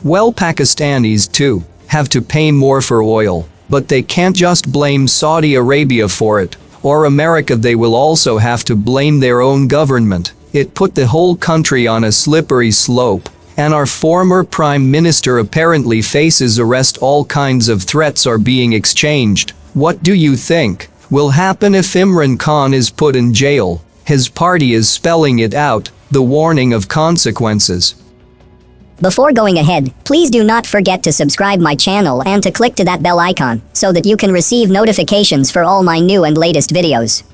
Well, Pakistanis too have to pay more for oil, but they can't just blame Saudi Arabia for it, or America. They will also have to blame their own government. It put the whole country on a slippery slope, and our former prime minister apparently faces arrest. All kinds of threats are being exchanged. What do you think will happen if Imran Khan is put in jail? His party is spelling it out, the warning of consequences. Before going ahead, please do not forget to subscribe my channel and to click to that bell icon so that you can receive notifications for all my new and latest videos.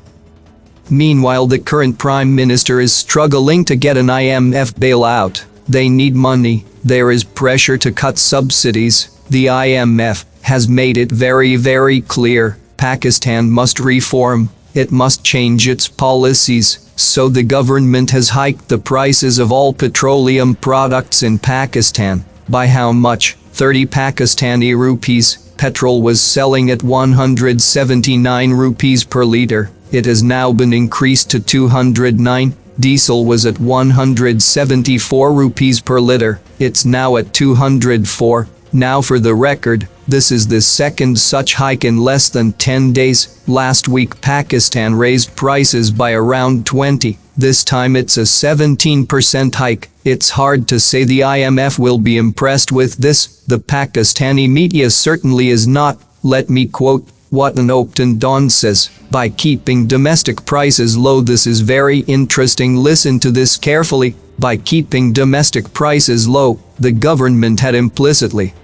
Meanwhile, the current prime minister is struggling to get an IMF bailout. They need money. There is pressure to cut subsidies. The IMF has made it very clear. Pakistan must reform. It must change its policies. So the government has hiked the prices of all petroleum products in Pakistan. By how much? 30 Pakistani rupees. Petrol was selling at 179 rupees per liter. It has now been increased to 209. Diesel was at 174 rupees per liter. It's now at 204. Now, for the record, this is the second such hike in less than 10 days. Last week Pakistan raised prices by around 20. This time it's a 17% hike. It's hard to say the IMF will be impressed with this. The Pakistani media certainly is not. Let me quote what an Opton Don says: by keeping domestic prices low. This is very interesting. Listen to this carefully. By keeping domestic prices low, the government had implicitly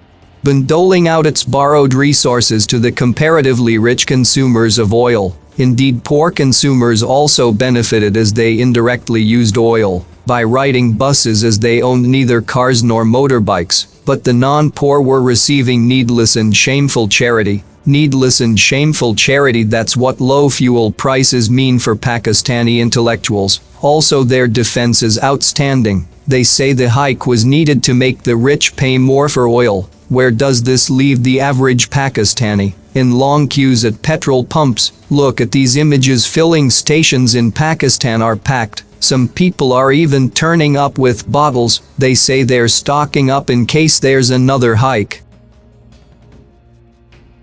been doling out its borrowed resources to the comparatively rich consumers of oil. Indeed, poor consumers also benefited as they indirectly used oil by riding buses, as they owned neither cars nor motorbikes. But the non-poor were receiving needless and shameful charity. Needless and shameful charity, that's what low fuel prices mean for Pakistani intellectuals. Also, their defense is outstanding. They say the hike was needed to make the rich pay more for oil. Where does this leave the average Pakistani? In long queues at petrol pumps. Look at these images. Filling stations in Pakistan are packed. Some people are even turning up with bottles. They say they're stocking up in case there's another hike.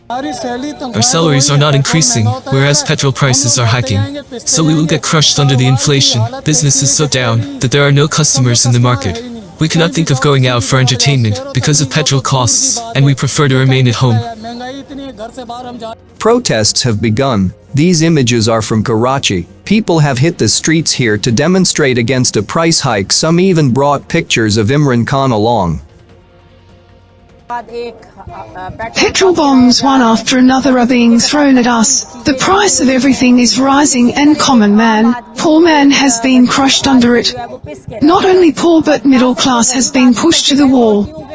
Our salaries are not increasing, whereas petrol prices are hiking. So we will get crushed under the inflation. Business is so down that there are no customers in the market. We cannot think of going out for entertainment because of petrol costs, and we prefer to remain at home. Protests have begun. These images are from Karachi. People have hit the streets here to demonstrate against a price hike. Some even brought pictures of Imran Khan along. Petrol bombs one after another are being thrown at us. The price of everything is rising, and common man, poor man, has been crushed under it. Not only poor but middle class has been pushed to the wall.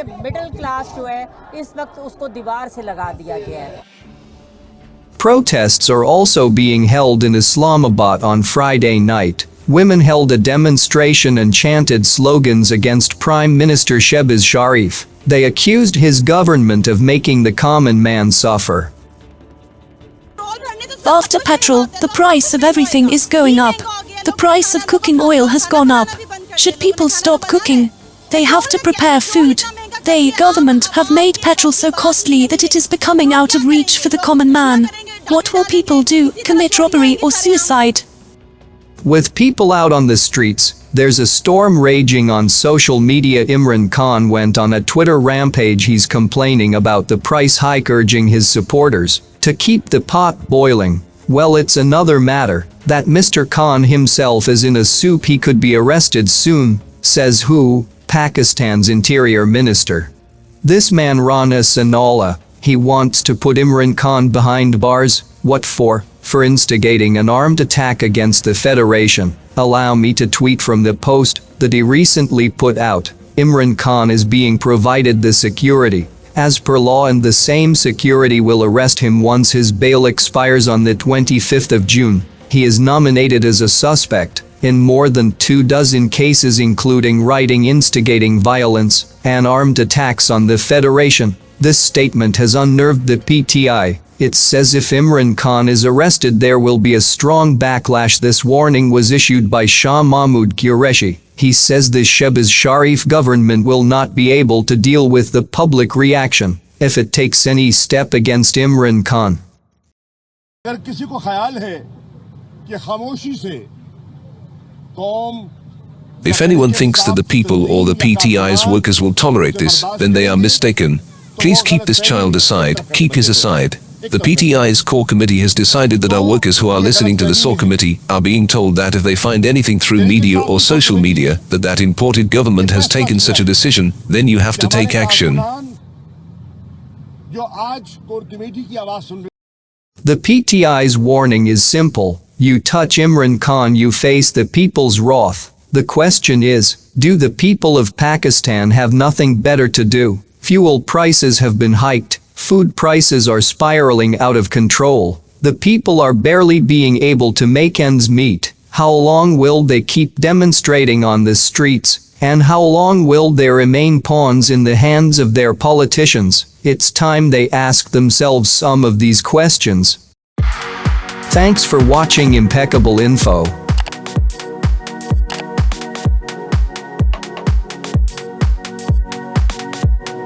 Protests are also being held in Islamabad on Friday night. Women held a demonstration and chanted slogans against Prime Minister Shehbaaz Sharif. They accused his government of making the common man suffer. After petrol, the price of everything is going up. The price of cooking oil has gone up. Should people stop cooking? They have to prepare food. They, government, have made petrol so costly that it is becoming out of reach for the common man. What will people do? Commit robbery or suicide? With people out on the streets, there's a storm raging on social media. Imran Khan went on a Twitter rampage. He's complaining about the price hike, urging his supporters to keep the pot boiling. Well, it's another matter that Mr. Khan himself is in a soup. He could be arrested soon, says who? Pakistan's interior minister. This man Rana Sanalla. He wants to put Imran Khan behind bars. What for? For instigating an armed attack against the Federation. Allow me to tweet from the post that he recently put out. Imran Khan is being provided the security as per law, and the same security will arrest him once his bail expires on the 25th of June. He is nominated as a suspect in more than 24 cases, including writing, instigating violence, and armed attacks on the Federation. This statement has unnerved the PTI. It says if Imran Khan is arrested there will be a strong backlash. This warning was issued by Shah Mahmood Qureshi. He says the Shehbaaz Sharif government will not be able to deal with the public reaction if it takes any step against Imran Khan. अगर किसी को ख्याल है कि खामोशी से कौम If anyone thinks that the people or the PTI's workers will tolerate this, then they are mistaken. Please keep this child aside, keep his aside. The PTI's core committee has decided that our workers who are listening to the SOR committee are being told that if they find anything through media or social media that imported government has taken such a decision, then you have to take action. The PTI's warning is simple. You touch Imran Khan, you face the people's wrath. The question is, do the people of Pakistan have nothing better to do? Fuel prices have been hiked. Food prices are spiraling out of control. The people are barely being able to make ends meet. How long will they keep demonstrating on the streets? And how long will they remain pawns in the hands of their politicians? It's time they ask themselves some of these questions. Thanks for watching Impeccable Info.